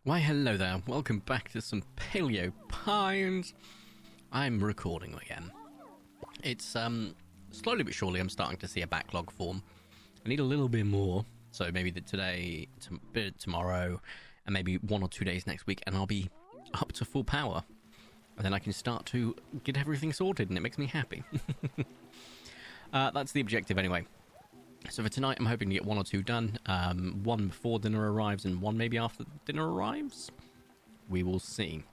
Why hello there, welcome back to some Paleo Pines. I'm recording again. It's slowly but surely I'm starting to see a backlog form. I need a little bit more, so maybe today, tomorrow, and maybe 1 or 2 days next week, and I'll be up to full power. And then I can start to get everything sorted, and it makes me happy. That's the objective anyway. So for tonight, I'm hoping to get 1 or 2 done. One before dinner arrives and one maybe after dinner arrives. We will see.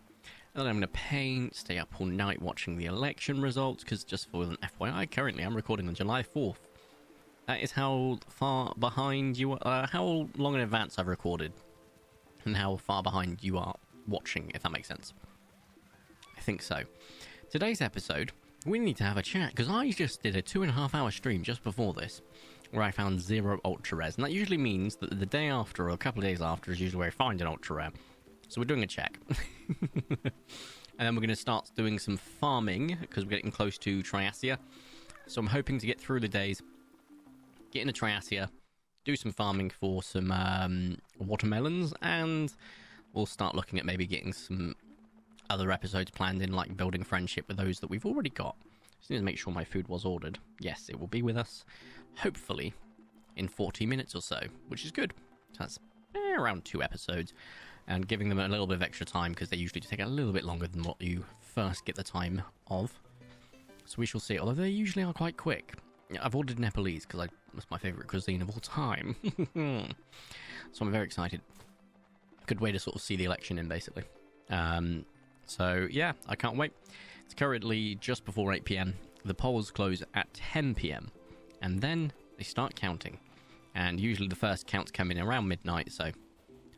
And then I'm going to paint, stay up all night watching the election results, because just for an FYI, currently I'm recording on July 4th. That is how far behind you are, how long in advance I've recorded, and how far behind you are watching, if that makes sense. I think so. Today's episode, we need to have a chat, because I just did a 2.5-hour stream just before this, where I found 0 ultra rares, and that usually means that the day after or a couple of days after is usually where I find an ultra rare. So we're doing a check. And then we're going to start doing some farming because we're getting close to Triasia. So I'm hoping to get through the days, get into Triasia, do some farming for some watermelons, and we'll start looking at maybe getting some other episodes planned in, like building friendship with those that we've already got. Just need to make sure my food was ordered. Yes, it will be with us, hopefully, in 40 minutes or so, which is good. So that's around 2 episodes, and giving them a little bit of extra time, because they usually take a little bit longer than what you first get the time of. So we shall see, although they usually are quite quick. I've ordered Nepalese, because that's my favourite cuisine of all time. So I'm very excited. Good way to sort of see the election in, basically. So, yeah, I can't wait. It's currently just before 8 PM. The polls close at 10 PM. And then they start counting. And usually the first counts come in around midnight, so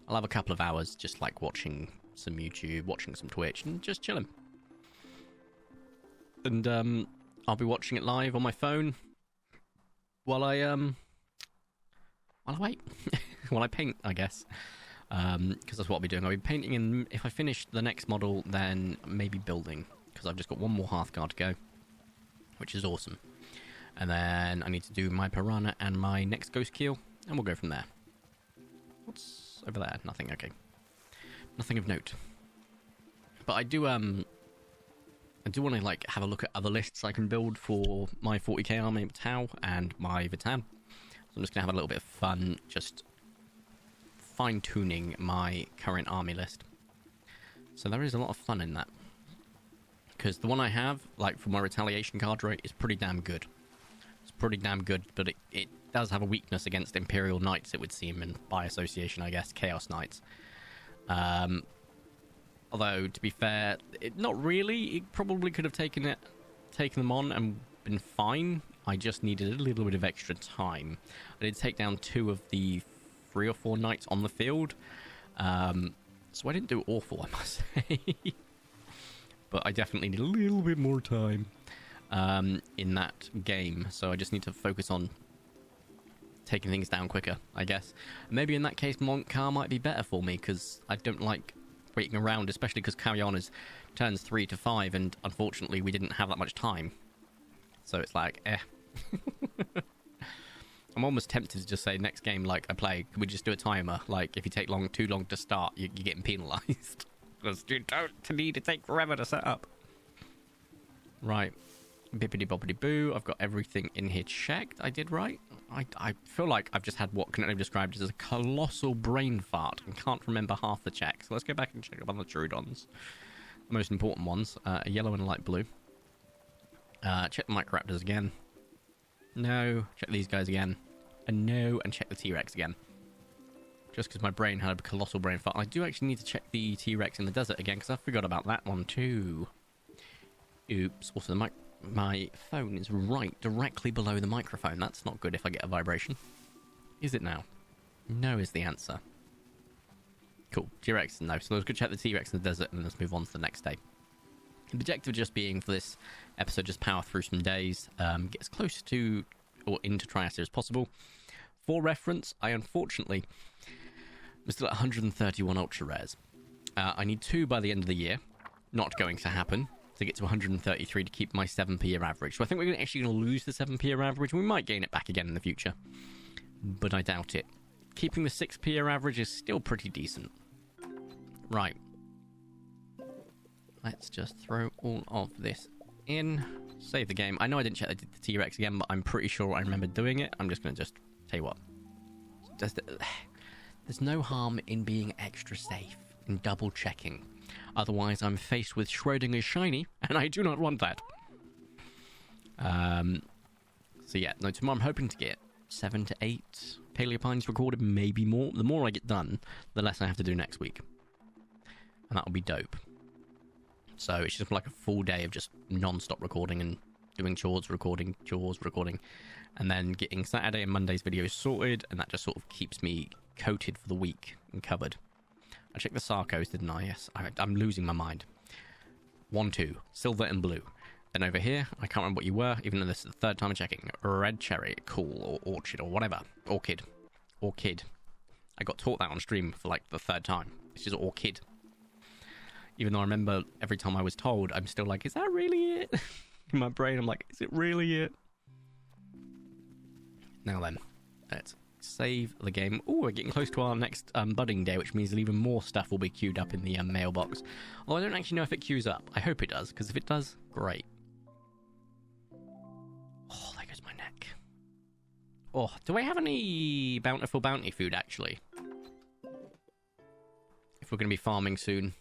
I'll have a couple of hours just like watching some YouTube, watching some Twitch, and just chilling. And I'll be watching it live on my phone while I wait. While I paint, I guess. Because that's what I'll be doing. I'll be painting, and if I finish the next model, then maybe building, because I've just got one more Hearthguard to go, which is awesome. And then I need to do my Piranha and my next Ghost Keel, and we'll go from there. What's over there? Nothing, okay. Nothing of note. But I do want to like have a look at other lists I can build for my 40k army of Tau and my Vitan. So I'm just going to have a little bit of fun, just fine-tuning my current army list. So there is a lot of fun in that. Because the one I have, like for my retaliation card rate, is pretty damn good. It's pretty damn good, but it does have a weakness against Imperial Knights, it would seem, and by association, I guess, Chaos Knights. Although, to be fair, not really. It probably could have taken them on and been fine. I just needed a little bit of extra time. I did take down 2 of the 3 or 4 knights on the field. So I didn't do awful, I must say. But I definitely need a little bit more time in that game. So I just need to focus on taking things down quicker, I guess. Maybe in that case, Montcar might be better for me, because I don't like waiting around, especially because Carrion turns 3 to 5, and unfortunately we didn't have that much time. So it's like, I'm almost tempted to just say next game, like I play, can we just do a timer? Like, if you take too long to start, you're getting penalised. Because you don't need to take forever to set up. Right. Bippity boppity boo. I've got everything in here checked. I did right. I feel like I've just had what can only be described as a colossal brain fart and can't remember half the checks. So let's go back and check up on the Trudons. The most important ones. A yellow and a light blue. Check the Microraptors again. No. Check these guys again. And no. And check the T-Rex again. Just because my brain had a colossal brain fart. I do actually need to check the T-Rex in the desert again, because I forgot about that one too. Oops. Also, my phone is right directly below the microphone. That's not good if I get a vibration. Is it now? No is the answer. Cool. T-Rex, no. So let's go check the T-Rex in the desert, and let's move on to the next day. The objective just being for this episode, just power through some days, get as close to or into Triasia as possible. For reference, I unfortunately am still at 131 ultra rares. I need 2 by the end of the year. Not going to happen. To get to 133 to keep my 7p year average. So I think we're actually going to lose the 7p year average. We might gain it back again in the future, but I doubt it. Keeping the 6p year average is still pretty decent. Right. Let's just throw all of this in. Save the game. I know I didn't check the T-Rex again, but I'm pretty sure I remember doing it. I'm just going to tell you what. There's no harm in being extra safe and double checking. Otherwise, I'm faced with Schrodinger's shiny, and I do not want that. So yeah, no, tomorrow I'm hoping to get 7 to 8 Paleopines recorded, maybe more. The more I get done, the less I have to do next week. And that'll be dope. So it's just like a full day of just non-stop recording and doing chores, recording, and then getting Saturday and Monday's videos sorted, and that just sort of keeps me coated for the week and covered. I checked the Sarcos, didn't I? Yes, I'm losing my mind. 1, 2, silver and blue. Then over here, I can't remember what you were, even though this is the third time I'm checking. Red cherry, cool, or orchid, or whatever. Orchid. I got taught that on stream for like the third time. It's just orchid. Even though I remember every time I was told, I'm still like, is that really it? In my brain, I'm like, is it really it? Now then, let's save the game. Oh, we're getting close to our next budding day, which means even more stuff will be queued up in the mailbox. Although I don't actually know if it queues up. I hope it does, because if it does, great. Oh, there goes my neck. Oh, do I have any bountiful bounty food, actually? If we're going to be farming soon.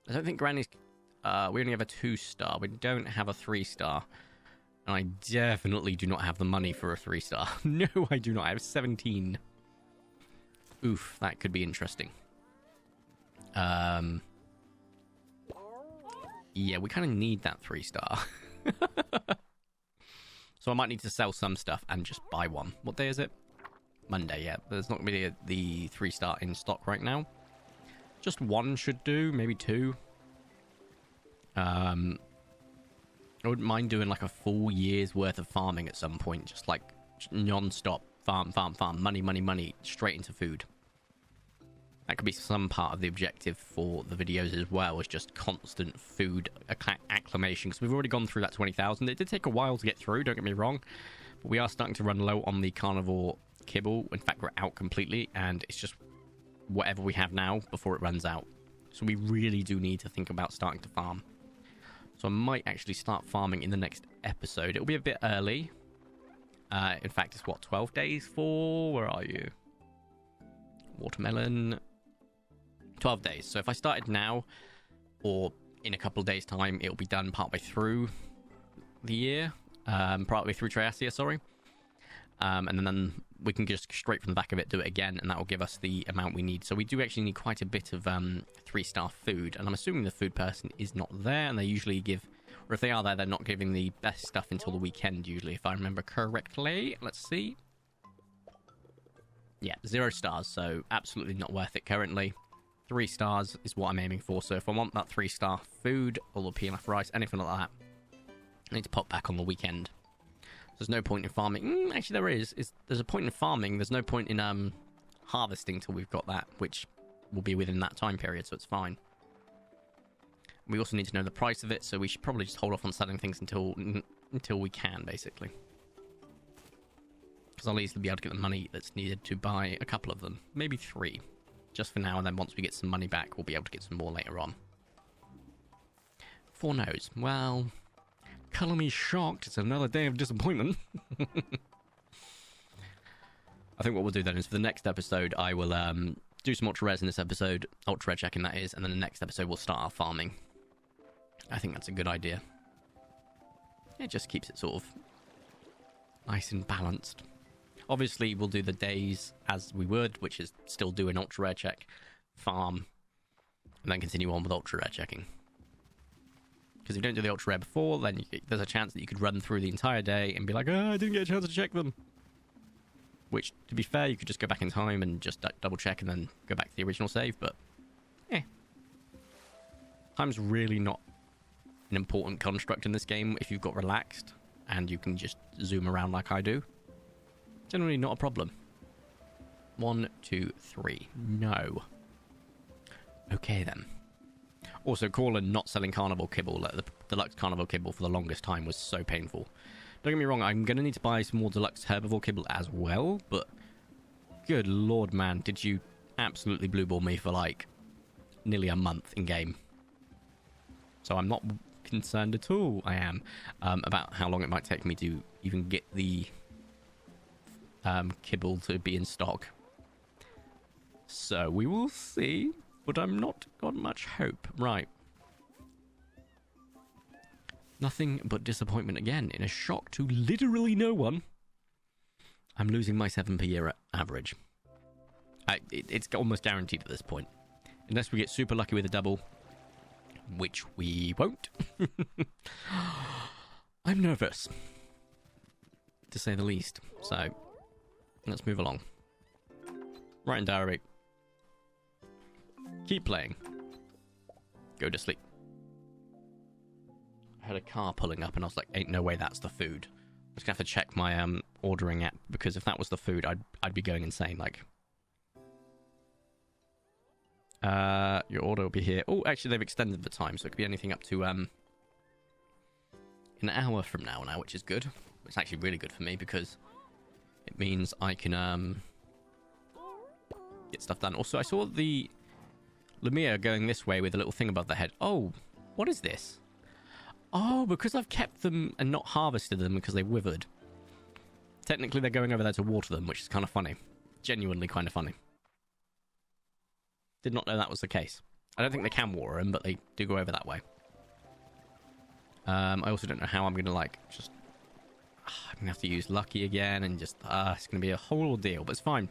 I don't think Granny's... we only have a 2-star. We don't have a 3-star. And I definitely do not have the money for a 3-star. No, I do not. I have 17. Oof, that could be interesting. Yeah, we kind of need that 3-star. So I might need to sell some stuff and just buy one. What day is it? Monday, yeah. There's not really the 3-star in stock right now. Just one should do, maybe 2. I wouldn't mind doing like a full year's worth of farming at some point. Just like non-stop farm, money, straight into food. That could be some part of the objective for the videos as well, as just constant food acclimation. Because we've already gone through that 20,000. It did take a while to get through, don't get me wrong. But we are starting to run low on the carnivore kibble. In fact, we're out completely. And it's just whatever we have now before it runs out. So we really do need to think about starting to farm. So I might actually start farming in the next episode. It'll be a bit early. In fact, it's what, 12 days for? Where are you? Watermelon. 12 days. So if I started now, or in a couple of days' time, it'll be done partway through the year. Partway through Triasia, sorry. And then we can just straight from the back of it do it again, and that will give us the amount we need. So we do actually need quite a bit of 3-star food, and I'm assuming the food person is not there, and they usually give, or if they are there, they're not giving the best stuff until the weekend usually, if I remember correctly. Let's see. Yeah, 0 stars, so absolutely not worth it currently. 3 stars is what I'm aiming for, so if I want that 3-star food, or the PMF rice, anything like that, I need to pop back on the weekend. There's no point in farming. Actually, there is. There's a point in farming. There's no point in harvesting till we've got that, which will be within that time period, so it's fine. We also need to know the price of it, so we should probably just hold off on selling things until we can, basically. Because I'll easily be able to get the money that's needed to buy a couple of them. Maybe 3. Just for now, and then once we get some money back, we'll be able to get some more later on. 4 no's. Well... Colour me shocked. It's another day of disappointment. I think what we'll do then is for the next episode, I will do some ultra rares in this episode, ultra rare checking that is, and then the next episode we'll start our farming. I think that's a good idea. It just keeps it sort of nice and balanced. Obviously, we'll do the days as we would, which is still do an ultra rare check, farm, and then continue on with ultra rare checking. Because if you don't do the ultra rare before, then there's a chance that you could run through the entire day and be like, oh, I didn't get a chance to check them. Which, to be fair, you could just go back in time and just double check and then go back to the original save, but time's really not an important construct in this game if you've got relaxed and you can just zoom around like I do. Generally not a problem. 1, 2, 3. No. Okay then. Also, Corlin not selling carnivore kibble, like the deluxe carnivore kibble for the longest time was so painful. Don't get me wrong, I'm going to need to buy some more deluxe herbivore kibble as well, but good lord, man, did you absolutely blue ball me for like nearly a month in game. So I'm not concerned at all, I am, about how long it might take me to even get the kibble to be in stock. So we will see, but I'm not got much hope. Right. Nothing but disappointment again, in a shock to literally no one. I'm losing my 7 per year average. It's almost guaranteed at this point. Unless we get super lucky with a double, which we won't. I'm nervous, to say the least. So, let's move along. Write in diary. Keep playing. Go to sleep. I had a car pulling up and I was like, ain't no way that's the food. I'm just gonna have to check my ordering app, because if that was the food, I'd be going insane. Like, your order will be here. Oh, actually, they've extended the time, so it could be anything up to an hour from now, which is good. It's actually really good for me because it means I can get stuff done. Also, I saw the Lumia going this way with a little thing above their head. Oh, what is this? Oh, because I've kept them and not harvested them because they withered. Technically, they're going over there to water them, which is kind of funny. Genuinely kind of funny. Did not know that was the case. I don't think they can water them, but they do go over that way. I also don't know how I'm going to, like, just... I'm going to have to use Lucky again, and just... it's going to be a whole ordeal, but it's fine.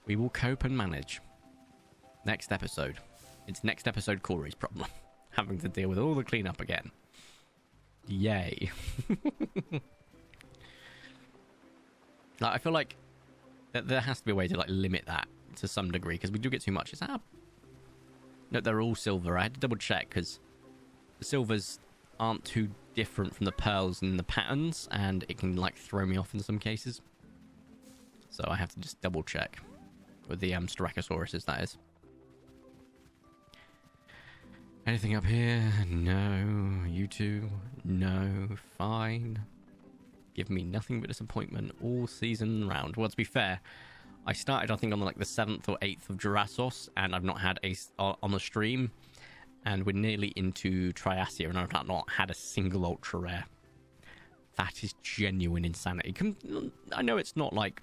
We will cope and manage. Next episode. It's next episode Corey's problem. Having to deal with all the cleanup again. Yay. Like, I feel like there has to be a way to, like, limit that to some degree, because we do get too much. Is that a... No, they're all silver. I had to double check, because the silvers aren't too different from the pearls in the patterns, and it can, like, throw me off in some cases. So I have to just double check with the Styracosaurus, that is. Anything up here? No. You two? No. Fine. Give me nothing but disappointment all season round. Well, to be fair, I started, I think, on like the 7th or 8th of Jurasos, and I've not had a on the stream, and we're nearly into Triasia, and I've not had a single ultra rare. That is genuine insanity. I know it's not like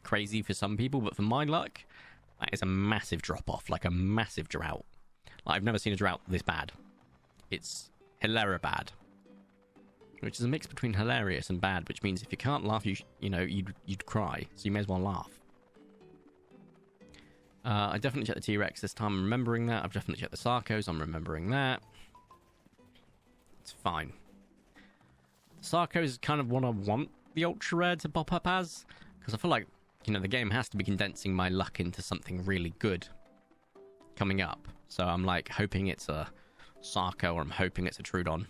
crazy for some people, but for my luck, that is a massive drop off, like a massive drought. Like, I've never seen a drought this bad. It's hilarious bad, which is a mix between hilarious and bad, which means if you can't laugh, you'd cry. So you may as well laugh. I definitely checked the T-Rex this time. I'm remembering that. I've definitely checked the Sarcos. I'm remembering that. It's fine. The Sarcos is kind of what I want the ultra rare to pop up as, because I feel like, the game has to be condensing my luck into something really good coming up. So I'm like hoping it's a Sarco, or I'm hoping it's a Trudon.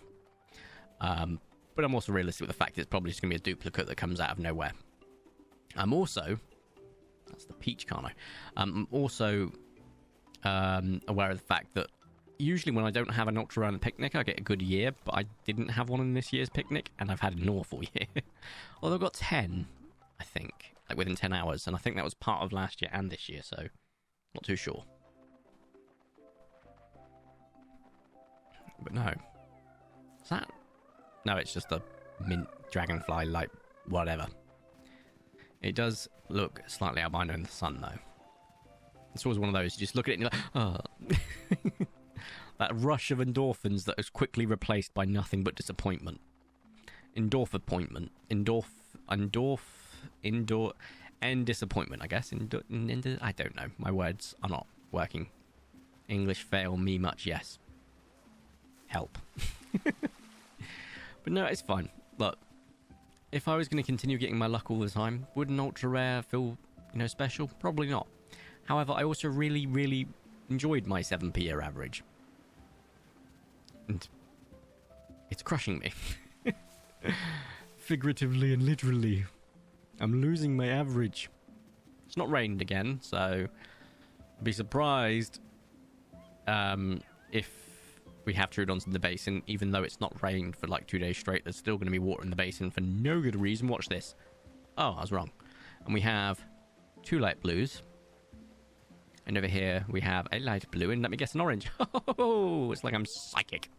But I'm also realistic with the fact it's probably just going to be a duplicate that comes out of nowhere. I'm also... That's the peach, can't I? I'm also aware of the fact that usually when I don't have an ultra rare picnic, I get a good year, but I didn't have one in this year's picnic, and I've had an awful year. Although I got 10, I think, like within 10 hours, and I think that was part of last year and this year, so not too sure. But no. Is that... No, it's just a mint dragonfly, like, whatever. It does look slightly albino in the sun, though. It's always one of those, you just look at it and you're like, oh. That rush of endorphins that is quickly replaced by nothing but disappointment. And disappointment, I guess. I don't know. My words are not working. English fail me much, yes. Help. But no, it's fine. Look, if I was going to continue getting my luck all the time, would an ultra rare feel, special? Probably not. However, I also really, really enjoyed my 7 per year average. And it's crushing me. Figuratively and literally. I'm losing my average. It's not rained again, so I'd be surprised if we have Trudons in the basin, even though it's not rained for like 2 days straight. There's still going to be water in the basin for no good reason. Watch this. Oh, I was wrong. And we have 2 light blues And over here we have a light blue, and let me guess, an orange. Oh, it's like I'm psychic.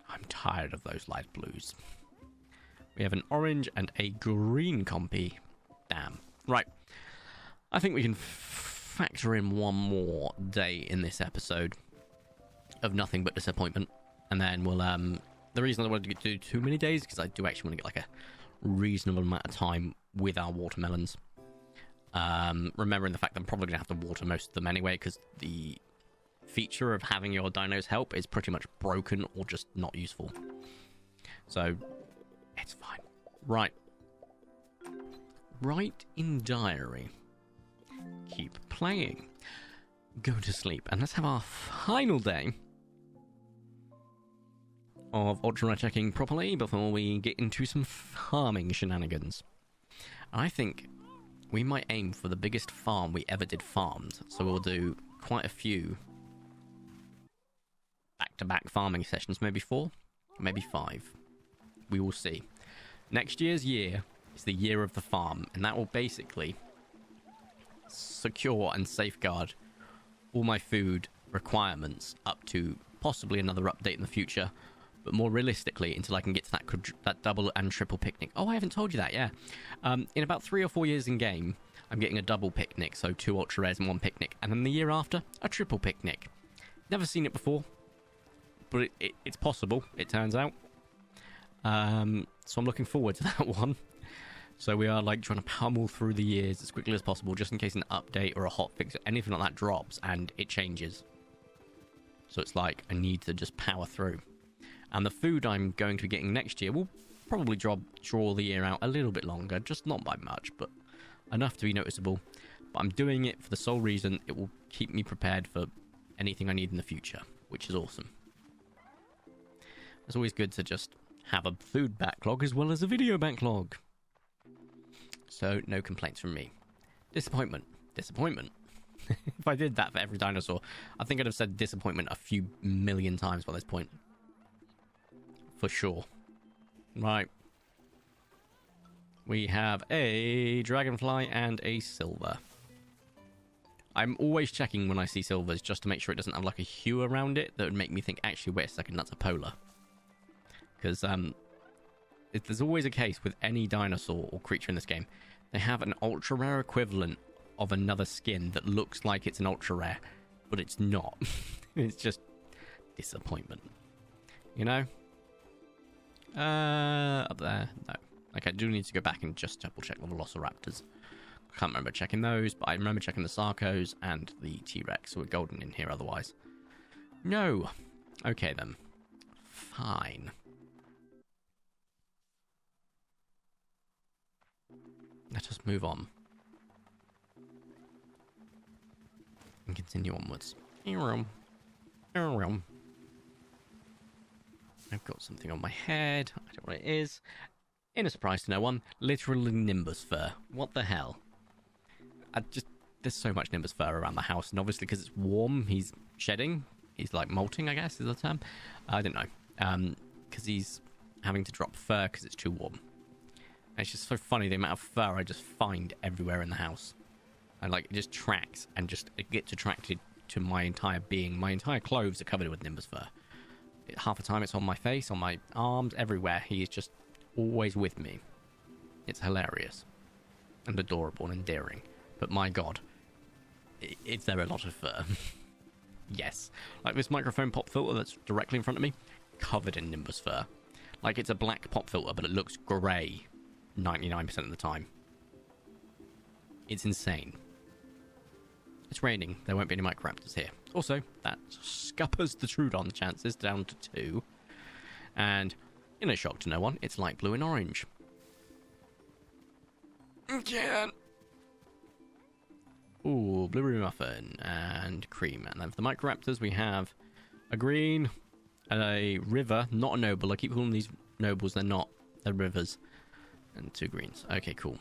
I'm tired of those light blues. We have an orange and a green compy. Damn. Right. I think we can factor in one more day in this episode of nothing but disappointment. And then we'll, the reason I wanted to do too many days, because I do actually want to get like a reasonable amount of time with our watermelons. Remembering the fact that I'm probably going to have to water most of them anyway, because the feature of having your dinos help is pretty much broken or just not useful. So, it's fine. Right. Write in diary. Keep playing. Go to sleep. And let's have our final day of ultra checking properly before we get into some farming shenanigans. I think we might aim for the biggest farm we ever did farmed. So we'll do quite a few back-to-back farming sessions. Maybe 4, maybe 5. We will see. Next year's year is the year of the farm. And that will basically secure and safeguard all my food requirements up to possibly another update in the future. But more realistically, until I can get to that double and triple picnic. Oh, I haven't told you that, yeah. In about 3 or 4 years in game, I'm getting a double picnic, so 2 ultra rares and 1 picnic. And then the year after, a triple picnic. Never seen it before, but it's possible, it turns out. So I'm looking forward to that one. So we are like trying to pummel through the years as quickly as possible, just in case an update or a hotfix or anything like that drops and it changes. So it's like I need to just power through. And the food I'm going to be getting next year will probably draw the year out a little bit longer, just not by much, but enough to be noticeable. But I'm doing it for the sole reason it will keep me prepared for anything I need in the future, which is awesome. It's always good to just have a food backlog as well as a video backlog. So, no complaints from me. Disappointment. Disappointment. If I did that for every dinosaur, I think I'd have said disappointment a few million times by this point. For sure. Right. We have a dragonfly and a silver. I'm always checking when I see silvers just to make sure it doesn't have like a hue around it that would make me think, actually, wait a second, that's a polar. Because there's always a case with any dinosaur or creature in this game. They have an ultra rare equivalent of another skin that looks like it's an ultra rare, but it's not. It's just disappointment. You know? Up there, no. Okay, I do need to go back and just double check the velociraptors. I can't remember checking those, but I remember checking the Sarcos and the T-Rex, so we're golden in here otherwise. No. Okay then. Fine. Let us move on. And continue onwards. I've got something on my head. I don't know what it is. In a surprise to no one, literally Nimbus fur. What the hell? There's so much Nimbus fur around the house, and obviously because it's warm, he's shedding. He's like molting, I guess, is the term. I don't know. Because he's having to drop fur because it's too warm. And it's just so funny the amount of fur I just find everywhere in the house. And like, it just tracks, and just it gets attracted to my entire being. My entire clothes are covered with Nimbus fur. Half the time it's on my face, on my arms, everywhere. He is just always with me. It's hilarious. And adorable and endearing. But my god. Is there a lot of fur? Yes. Like this microphone pop filter that's directly in front of me, covered in Nimbus fur. Like it's a black pop filter, but it looks grey 99% of the time. It's insane. It's raining. There won't be any microraptors here. Also, that scuppers the Trudon chances down to 2. And, in a shock to no one, it's light blue and orange. Again. Ooh, blueberry muffin and cream. And then for the microraptors, we have a green, a river, not a noble. I keep calling these nobles. They're not. They're rivers. And 2 greens. Okay, cool.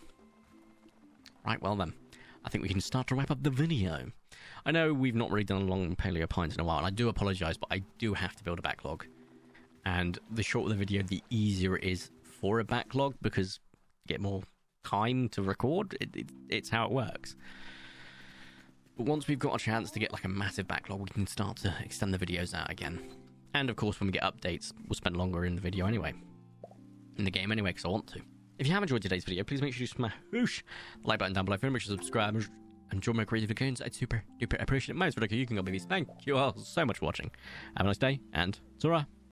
Right, well then. I think we can start to wrap up the video. I know we've not really done a long Paleo Pines in a while, and I do apologise, but I do have to build a backlog. And the shorter the video, the easier it is for a backlog, because you get more time to record. It's how it works. But once we've got a chance to get like a massive backlog, we can start to extend the videos out again. And of course, when we get updates, we'll spend longer in the video anyway. In the game anyway, because I want to. If you have enjoyed today's video, please make sure you smash the like button down below. Make sure to subscribe and join my creative accounts. I'd super duper appreciate it. My name's Vertico. You can go with these. Thank you all so much for watching. Have a nice day, and ta-ra.